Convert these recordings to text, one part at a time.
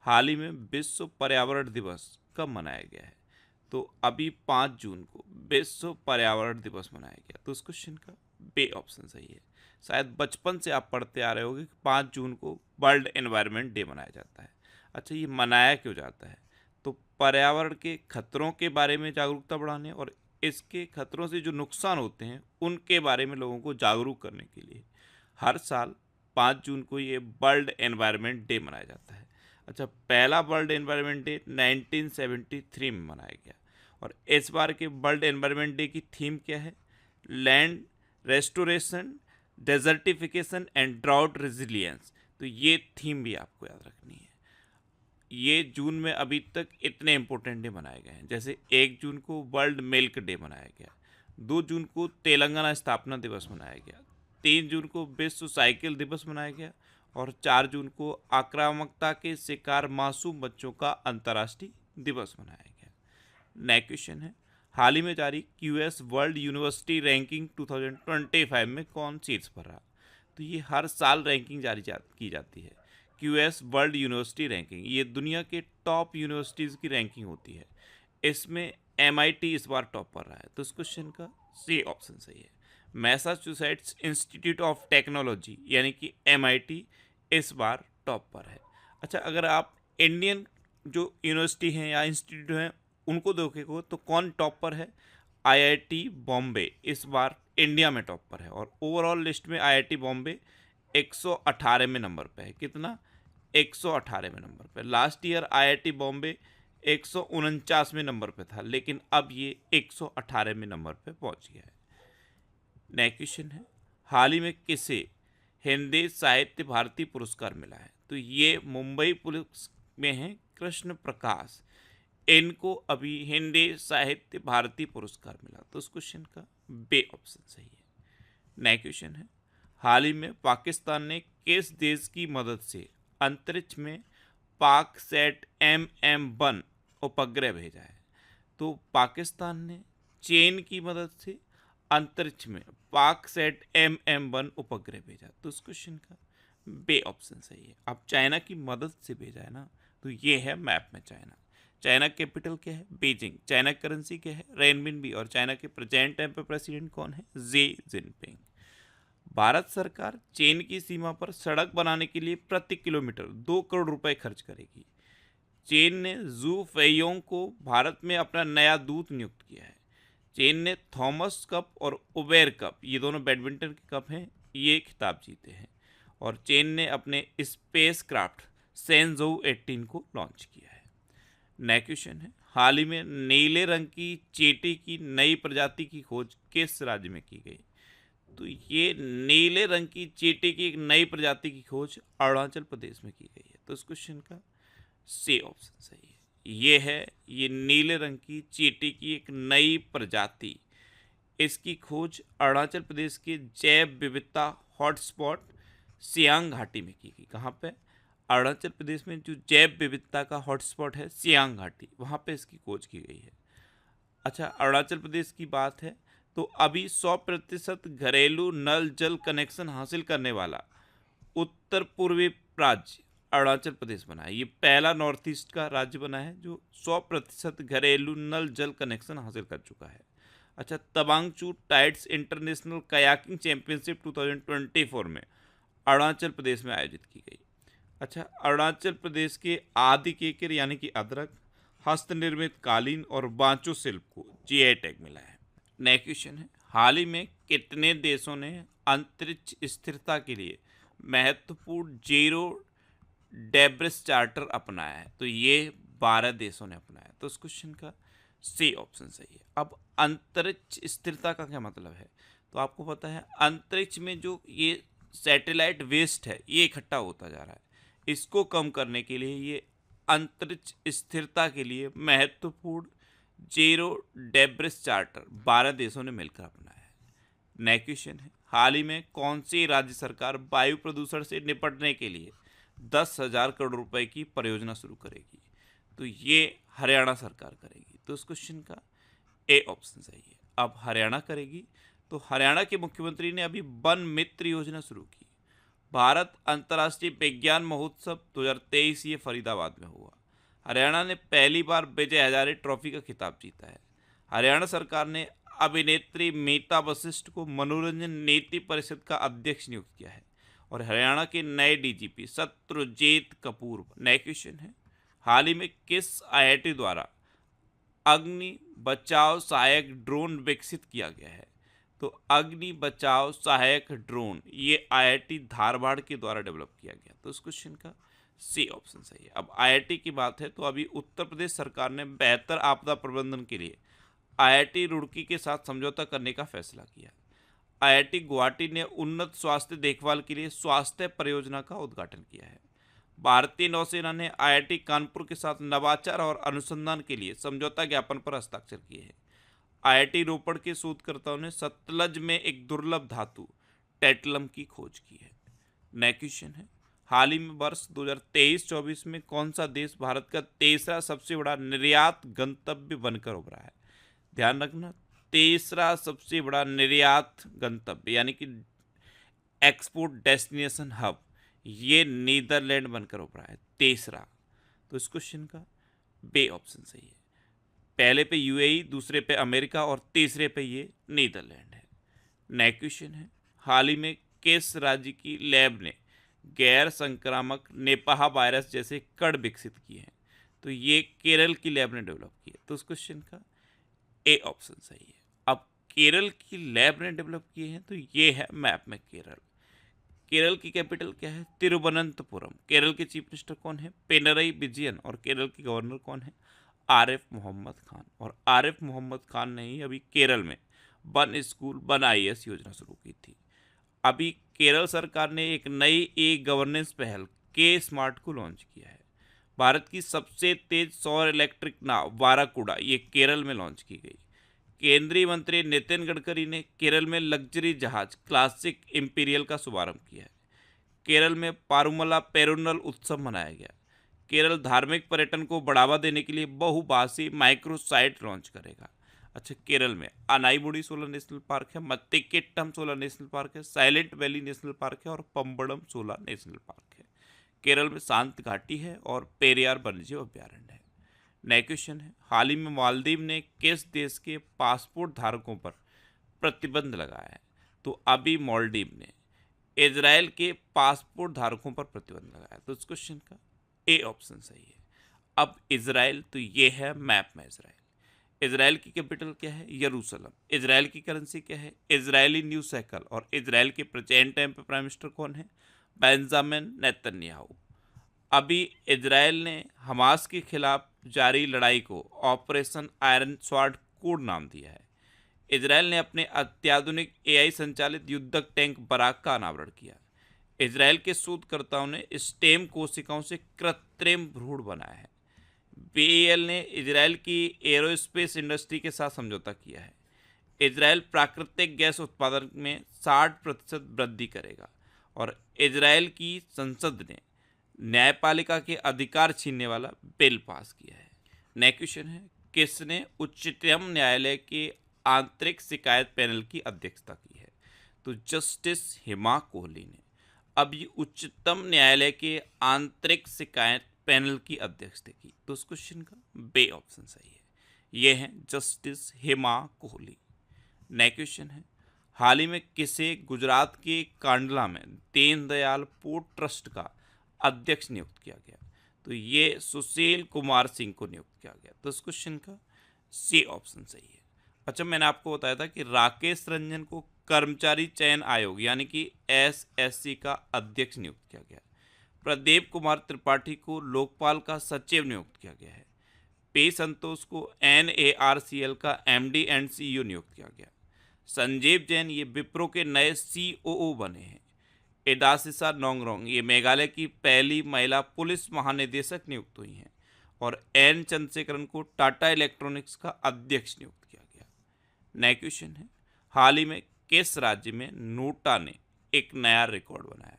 हाल ही में विश्व पर्यावरण दिवस कब मनाया गया है? तो अभी 5 जून को विश्व पर्यावरण दिवस मनाया गया। तो उस क्वेश्चन का बे ऑप्शन सही है। शायद बचपन से आप पढ़ते आ रहे होगे कि 5 जून को वर्ल्ड एनवायरनमेंट डे मनाया जाता है। अच्छा, ये मनाया क्यों जाता है? तो पर्यावरण के खतरों के बारे में जागरूकता बढ़ाने और इसके खतरों से जो नुकसान होते हैं उनके बारे में लोगों को जागरूक करने के लिए हर साल 5 जून को ये वर्ल्ड एनवायरनमेंट डे मनाया जाता है। अच्छा, पहला वर्ल्ड एनवायरनमेंट डे 1973 में मनाया गया और इस बार के वर्ल्ड एनवायरनमेंट डे की थीम क्या है? Land restoration, desertification and drought resilience. तो ये थीम भी आपको याद रखनी है। ये जून में अभी तक इतने इंपॉर्टेंट डे मनाए गए हैं, जैसे 1 जून को वर्ल्ड मिल्क डे मनाया गया, 2 जून को तेलंगाना स्थापना दिवस मनाया गया, 3 जून को विश्व साइकिल दिवस मनाया गया और 4 जून को आक्रामकता के शिकार मासूम बच्चों का अंतर्राष्ट्रीय दिवस मनाया गया। नेक्स्ट क्वेश्चन है, हाल ही में जारी क्यूएस वर्ल्ड यूनिवर्सिटी रैंकिंग 2025 में कौन शीर्ष पर रहा? तो ये हर साल रैंकिंग की जाती है। क्यूएस वर्ल्ड यूनिवर्सिटी रैंकिंग, ये दुनिया के टॉप यूनिवर्सिटीज़ की रैंकिंग होती है। इसमें एमआईटी इस बार टॉप पर रहा है। तो इस क्वेश्चन का सी ऑप्शन सही है। मैसाचुसेट्स इंस्टीट्यूट ऑफ टेक्नोलॉजी यानी कि एमआईटी इस बार टॉप पर है। अच्छा, अगर आप इंडियन जो यूनिवर्सिटी हैं या इंस्टीट्यूट हैं उनको देखोगे तो कौन टॉप पर है? आईआईटी बॉम्बे इस बार इंडिया में टॉप पर है और ओवरऑल लिस्ट में आईआईटी बॉम्बे 118 में नंबर पे है। कितना? 118 में नंबर पे। लास्ट ईयर आईआईटी बॉम्बे 149वें नंबर पे था, लेकिन अब ये 118 में नंबर पे पहुंच गया है। नेक्स्ट क्वेश्चन है, हाल ही में किसे हिंदी साहित्य भारती पुरस्कार मिला है? तो ये मुंबई पुलिस में है कृष्ण प्रकाश, इनको अभी हिंदी साहित्य भारती पुरस्कार मिला। तो उस क्वेश्चन का बे ऑप्शन सही है। नेक्स्ट क्वेश्चन है, हाल ही में पाकिस्तान ने किस देश की मदद से अंतरिक्ष में पाक सेट MM1 उपग्रह भेजा है? तो पाकिस्तान ने चीन की मदद से अंतरिक्ष में पाक सेट MM1 उपग्रह भेजा। तो उस क्वेश्चन का बे ऑप्शन सही है। अब चाइना की मदद से भेजा है ना, तो ये है मैप में चाइना। चाइना कैपिटल क्या है? बीजिंग। चाइना करेंसी क्या है? रेनमिनबी। और चाइना के प्रेजेंट टाइम पे प्रेसिडेंट कौन है? Xi Jinping. भारत सरकार चीन की सीमा पर सड़क बनाने के लिए प्रति किलोमीटर 2 करोड़ रुपए खर्च करेगी। चीन ने जू फेयोंग को भारत में अपना नया दूत नियुक्त किया है। चीन ने थॉमस कप और उबेर कप, ये दोनों बैडमिंटन के कप हैं, ये खिताब जीते हैं। और चीन ने अपने स्पेस क्राफ्ट सेंजोउ 18 को लॉन्च किया है। नेक्स्ट क्वेश्चन है, हाल ही में नीले रंग की चींटी की नई प्रजाति की खोज किस राज्य में की गई? तो ये नीले रंग की चींटी की एक नई प्रजाति की खोज अरुणाचल प्रदेश में की गई है। तो इस क्वेश्चन का सी ऑप्शन सही है। ये नीले रंग की चींटी की एक नई प्रजाति, इसकी खोज अरुणाचल प्रदेश के जैव विविधता हॉटस्पॉट सियांग घाटी में की गई। कहाँ पे? अरुणाचल प्रदेश में जो जैव विविधता का हॉटस्पॉट है सियांग घाटी, वहाँ पे इसकी खोज की गई है। अच्छा, अरुणाचल प्रदेश की बात है तो अभी 100% घरेलू नल जल कनेक्शन हासिल करने वाला उत्तर पूर्वी राज्य अरुणाचल प्रदेश बना है। ये पहला नॉर्थ ईस्ट का राज्य बना है जो 100% घरेलू नल जल कनेक्शन हासिल कर चुका है। अच्छा, तवांगचू टाइड्स इंटरनेशनल कयाकिंग चैंपियनशिप 2024 में अरुणाचल प्रदेश में आयोजित की गई। अच्छा, अरुणाचल प्रदेश के आदि केकर यानी कि अदरक, हस्तनिर्मित कालीन और बांचो शिल्प को जीआई टैग मिला है। नेक्स्ट क्वेश्चन है, हाल ही में कितने देशों ने अंतरिक्ष स्थिरता के लिए महत्वपूर्ण जीरो डेब्रिस चार्टर अपनाया है? तो ये 12 देशों ने अपनाया। तो इस क्वेश्चन का सी ऑप्शन सही है। अब अंतरिक्ष स्थिरता का क्या मतलब है? तो आपको पता है अंतरिक्ष में जो ये सैटेलाइट वेस्ट है ये इकट्ठा होता जा रहा है, इसको कम करने के लिए ये अंतरिक्ष स्थिरता के लिए महत्वपूर्ण जीरो डेब्रिस चार्टर 12 देशों ने मिलकर अपनाया है। नेक्स्ट क्वेश्चन है, हाल ही में कौन सी राज्य सरकार वायु प्रदूषण से निपटने के लिए 10,000 करोड़ रुपए की परियोजना शुरू करेगी? तो ये हरियाणा सरकार करेगी। तो इस क्वेश्चन का ए ऑप्शन सही है। अब हरियाणा करेगी तो हरियाणा के मुख्यमंत्री ने अभी वन मित्र योजना शुरू की। भारत अंतर्राष्ट्रीय विज्ञान महोत्सव 2023 ये फरीदाबाद में हुआ। हरियाणा ने पहली बार विजय हजारे ट्रॉफी का खिताब जीता है। हरियाणा सरकार ने अभिनेत्री मीता वशिष्ठ को मनोरंजन नीति परिषद का अध्यक्ष नियुक्त किया है। और हरियाणा के नए डीजीपी शत्रुजीत कपूर। नए क्वेश्चन है, हाल ही में किस आईआईटी द्वारा अग्नि बचाव सहायक ड्रोन विकसित किया गया है? तो अग्नि बचाव सहायक ड्रोन ये आईआईटी धारवाड़ के द्वारा डेवलप किया गया। तो इस क्वेश्चन का सी ऑप्शन सही है। अब आईआईटी की बात है तो अभी उत्तर प्रदेश सरकार ने बेहतर आपदा प्रबंधन के लिए आईआईटी रुड़की के साथ समझौता करने का फैसला किया। आईआईटी गुवाहाटी ने उन्नत स्वास्थ्य देखभाल के लिए स्वास्थ्य परियोजना का उद्घाटन किया है। भारतीय नौसेना ने आईआईटी कानपुर के साथ नवाचार और अनुसंधान के लिए समझौता ज्ञापन पर हस्ताक्षर किए हैं। आईआईटी रोपड़ के शोधकर्ताओं ने सतलज में एक दुर्लभ धातु टेटलम की खोज की है। नेक्स्ट क्वेश्चन है, हाल ही में वर्ष 2023-24 में कौन सा देश भारत का तीसरा सबसे बड़ा निर्यात गंतव्य बनकर उभरा है? ध्यान रखना, तीसरा सबसे बड़ा निर्यात गंतव्य यानी कि एक्सपोर्ट डेस्टिनेशन हब, ये नीदरलैंड बनकर उभरा है तीसरा। तो इस क्वेश्चन का बे ऑप्शन सही है। पहले पे यूएई, दूसरे पे अमेरिका और तीसरे पे ये नीदरलैंड है। नेक्स्ट क्वेश्चन है, हाल ही में किस राज्य की लैब ने गैर संक्रामक निपाह वायरस जैसे कण विकसित किए हैं? तो ये केरल की लैब ने डेवलप किए। तो इस क्वेश्चन का ए ऑप्शन सही है। अब केरल की लैब ने डेवलप किए हैं तो ये है मैप में केरल। केरल की कैपिटल क्या है? तिरुवनंतपुरम। केरल के चीफ मिनिस्टर कौन है? पिनरई विजयन। और केरल के गवर्नर कौन है? आरिफ मोहम्मद खान। और आरिफ मोहम्मद खान ने ही अभी केरल में वन स्कूल वन आईएएस योजना शुरू की थी। अभी केरल सरकार ने एक नई ई गवर्नेंस पहल के स्मार्ट को लॉन्च किया है। भारत की सबसे तेज सौर इलेक्ट्रिक नाव वाराकुडा ये केरल में लॉन्च की गई। केंद्रीय मंत्री नितिन गडकरी ने केरल में लग्जरी जहाज क्लासिक इंपीरियल का शुभारंभ किया है। केरल में पारुमला पेरुनल उत्सव मनाया गया। केरल धार्मिक पर्यटन को बढ़ावा देने के लिए बहुभाषी माइक्रो साइट लॉन्च करेगा। अच्छा, केरल में अनाईमुडी सोलर नेशनल पार्क है, मत्तिकेट्टम सोलर नेशनल पार्क है, साइलेंट वैली नेशनल पार्क है और पंबड़म सोलर नेशनल पार्क है। केरल में शांत घाटी है और पेरियार वन्यजीव अभ्यारण्य है। नेक्स्ट क्वेश्चन है, हाल ही में मालदीव ने किस देश के पासपोर्ट धारकों पर प्रतिबंध लगाया है? तो अभी मालदीव ने इजराइल के पासपोर्ट धारकों पर प्रतिबंध लगाया। तो इस क्वेश्चन का ए ऑप्शन सही है। अब इजराइल, तो ये है मैप में इजराइल। इजराइल की कैपिटल क्या है? यरूशलेम। इजराइल की करेंसी क्या है? Israeli new shackle. और इजराइल के प्रेजेंट टाइम पे प्राइम मिनिस्टर कौन है? Benjamin Netanyahu. अभी इजराइल ने हमास के खिलाफ जारी लड़ाई को ऑपरेशन आयरन स्वॉर्ड कोड नाम दिया है। इजराइल ने अपने अत्याधुनिक एआई संचालित युद्धक टैंक बराक का अनावरण किया। इजराइल के शोधकर्ताओं ने स्टेम कोशिकाओं से कृत्रिम भ्रूण बनाया है। बीईएल ने इजराइल की एरोस्पेस इंडस्ट्री के साथ समझौता किया है। इजराइल प्राकृतिक गैस उत्पादन में 60% वृद्धि करेगा। और इजराइल की संसद ने न्यायपालिका के अधिकार छीनने वाला बिल पास किया है। नेक्स्ट क्वेश्चन है, किसने उच्चतम न्यायालय के आंतरिक शिकायत पैनल की अध्यक्षता की है? तो जस्टिस हिमा कोहली ने। अब ये उच्चतम न्यायालय के आंतरिक शिकायत पैनल की अध्यक्षता की। तो उस क्वेश्चन का बे ऑप्शन सही है। ये है जस्टिस हिमा कोहली। नेक्स्ट क्वेश्चन है, हाल ही में किसे गुजरात के कांडला में दीनदयाल पोर्ट ट्रस्ट का अध्यक्ष नियुक्त किया गया? तो ये सुशील कुमार सिंह को नियुक्त किया गया। तो इस क्वेश्चन का सी ऑप्शन सही है। अच्छा, मैंने आपको बताया था कि राकेश रंजन को कर्मचारी चयन आयोग यानी कि एसएससी का अध्यक्ष नियुक्त किया गया। प्रदीप कुमार त्रिपाठी को लोकपाल का सचिव नियुक्त किया गया है। पी संतोष को एनएआरसीएल का एमडी एंड सीईओ नियुक्त किया गया। संजीव जैन ये विप्रो के नए सीओओ बने हैं। एदासिसा नोंगरोंग ये मेघालय की पहली महिला पुलिस महानिदेशक नियुक्त हुई हैं। और एन चंद्रशेखरन को टाटा इलेक्ट्रॉनिक्स का अध्यक्ष नियुक्त किया गया। नेक्स्ट क्वेश्चन है, हाल ही में किस राज्य में नोटा ने एक नया रिकॉर्ड बनाया?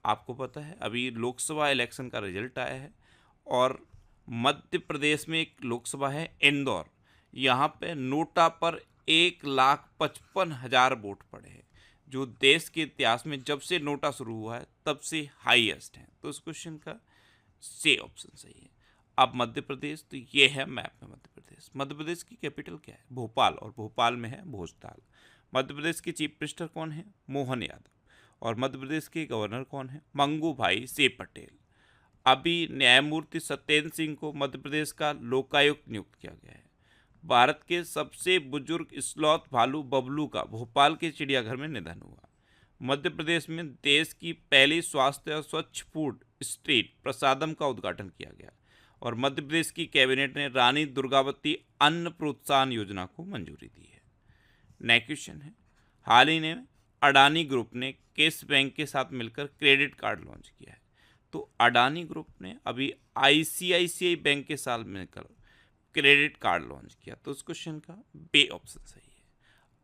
आपको पता है अभी लोकसभा इलेक्शन का रिजल्ट आया है और मध्य प्रदेश में एक लोकसभा है इंदौर, यहाँ पे नोटा पर 1,55,000 वोट पड़े हैं। जो देश के इतिहास में जब से नोटा शुरू हुआ है तब से हाईएस्ट है। तो इस क्वेश्चन का सी ऑप्शन सही है। अब मध्य प्रदेश, तो ये है मैप में मध्य प्रदेश। मध्य प्रदेश की कैपिटल क्या है? भोपाल, और भोपाल में है भोजताल। मध्य प्रदेश के चीफ मिनिस्टर कौन है? मोहन यादव। और मध्य प्रदेश के गवर्नर कौन है? मंगू भाई से पटेल। अभी न्यायमूर्ति सत्येंद्र सिंह को मध्य प्रदेश का लोकायुक्त नियुक्त किया गया है। भारत के सबसे बुजुर्ग स्लॉथ भालू बबलू का भोपाल के चिड़ियाघर में निधन हुआ। मध्य प्रदेश में देश की पहली स्वास्थ्य और स्वच्छ फूड स्ट्रीट प्रसादम का उद्घाटन किया गया। और मध्य प्रदेश की कैबिनेट ने रानी दुर्गावती अन्न प्रोत्साहन योजना को मंजूरी दी है। नेक्स्ट क्वेश्चन है, हाल ही में अडानी ग्रुप ने किस बैंक के साथ मिलकर क्रेडिट कार्ड लॉन्च किया है? तो अडानी ग्रुप ने अभी आईसीआईसीआई बैंक के साथ मिलकर क्रेडिट कार्ड लॉन्च किया। तो उस क्वेश्चन का बी ऑप्शन सही है।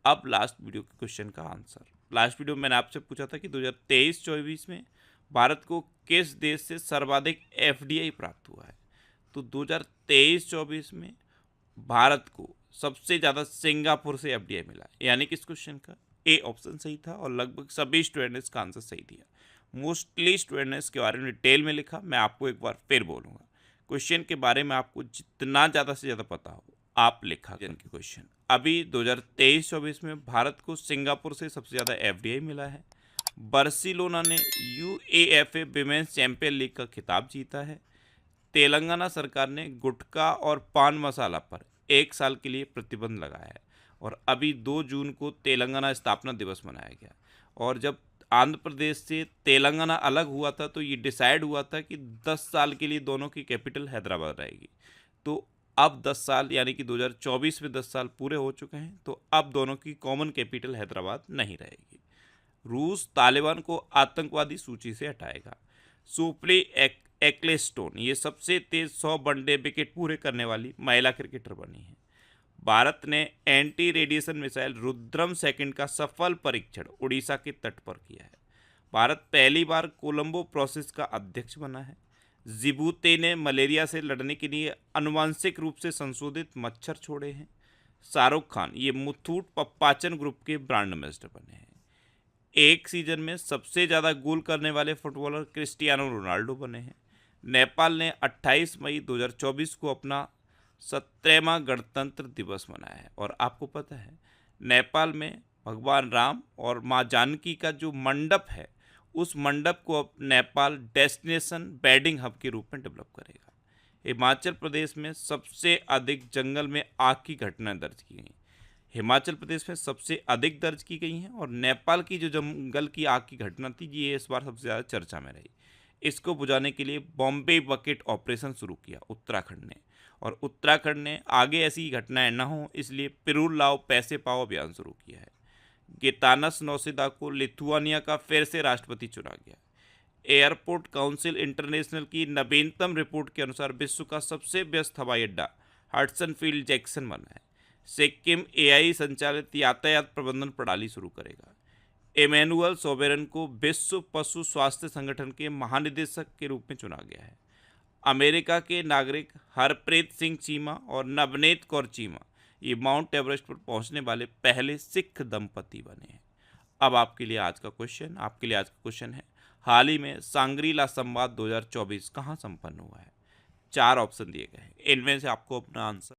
अब लास्ट वीडियो के क्वेश्चन का आंसर। लास्ट वीडियो में मैंने आपसे पूछा था कि 2023-24 में भारत को किस देश से सर्वाधिक एफडीआई प्राप्त हुआ है? तो 2023-24 में भारत को सबसे ज़्यादा सिंगापुर से एफडीआई मिला, यानी कि इस क्वेश्चन का ए ऑप्शन सही था और लगभग सभी स्टूडेंट ने इसका आंसर सही दिया। मोस्टली स्टूडेंट ने इसके बारे में डिटेल में लिखा। मैं आपको एक बार फिर बोलूँगा, क्वेश्चन के बारे में आपको जितना ज़्यादा से ज़्यादा पता हो आप लिखा करें कि क्वेश्चन। अभी 2023-24 में भारत को सिंगापुर से सबसे ज़्यादा एफडीआई मिला है। बार्सिलोना ने यूएएफए विमेंस चैंपियन लीग का खिताब जीता है। तेलंगाना सरकार ने गुटखा और पान मसाला पर 1 साल के लिए प्रतिबंध लगाया है। और अभी 2 जून को तेलंगाना स्थापना दिवस मनाया गया। और जब आंध्र प्रदेश से तेलंगाना अलग हुआ था तो ये डिसाइड हुआ था कि 10 साल के लिए दोनों की कैपिटल हैदराबाद रहेगी। तो अब 10 साल यानी कि 2024 में 10 साल पूरे हो चुके हैं, तो अब दोनों की कॉमन कैपिटल हैदराबाद नहीं रहेगी। रूस तालिबान को आतंकवादी सूची से हटाएगा। सुप्री एक्लेस्टोन ये सबसे तेज 100 वनडे विकेट पूरे करने वाली महिला क्रिकेटर बनी है। भारत ने anti radiation missile Rudram second का सफल परीक्षण उड़ीसा के तट पर किया है। भारत पहली बार कोलंबो प्रोसेस का अध्यक्ष बना है। जिबूती ने मलेरिया से लड़ने के लिए आनुवांशिक रूप से संशोधित मच्छर छोड़े हैं। शाहरुख खान ये मुथूट पप्पाचन ग्रुप के ब्रांड एम्बेसडर बने हैं। एक सीजन में सबसे ज़्यादा गोल करने वाले फुटबॉलर क्रिस्टियानो रोनाल्डो बने हैं। नेपाल ने 28 मई 2024 को अपना 17वां गणतंत्र दिवस मनाया है। और आपको पता है नेपाल में भगवान राम और माँ जानकी का जो मंडप है, उस मंडप को अब नेपाल डेस्टिनेशन वेडिंग हब के रूप में डेवलप करेगा। हिमाचल प्रदेश में सबसे अधिक जंगल में आग की घटनाएं दर्ज की गई। हिमाचल प्रदेश में सबसे अधिक दर्ज की गई हैं। और नेपाल की जो जंगल की आग की घटना थी, ये इस बार सबसे ज़्यादा चर्चा में रही। इसको बुझाने के लिए बॉम्बे बकेट ऑपरेशन शुरू किया उत्तराखंड ने। और उत्तराखंड ने आगे ऐसी घटनाएं न हो इसलिए पिरूल लाओ पैसे पाओ अभियान शुरू किया है। गितानस नौसेदा को लिथुआनिया का फिर से राष्ट्रपति चुना गया। एयरपोर्ट काउंसिल इंटरनेशनल की नवीनतम रिपोर्ट के अनुसार विश्व का सबसे व्यस्त हवाई अड्डा हडसन फील्ड जैक्सन बना है। सिक्किम एआई संचालित यातायात प्रबंधन प्रणाली शुरू करेगा। एमेनुअल सोबेरन को विश्व पशु स्वास्थ्य संगठन के महानिदेशक के रूप में चुना गया है। अमेरिका के नागरिक हरप्रीत सिंह चीमा और नवनीत कौर चीमा ये माउंट एवरेस्ट पर पहुंचने वाले पहले सिख दंपति बने हैं। अब आपके लिए आज का क्वेश्चन है, हाल ही में सांग्रीला संवाद 2024 कहाँ संपन्न हुआ है? 4 ऑप्शन दिए गए हैं, इनमें से आपको अपना आंसर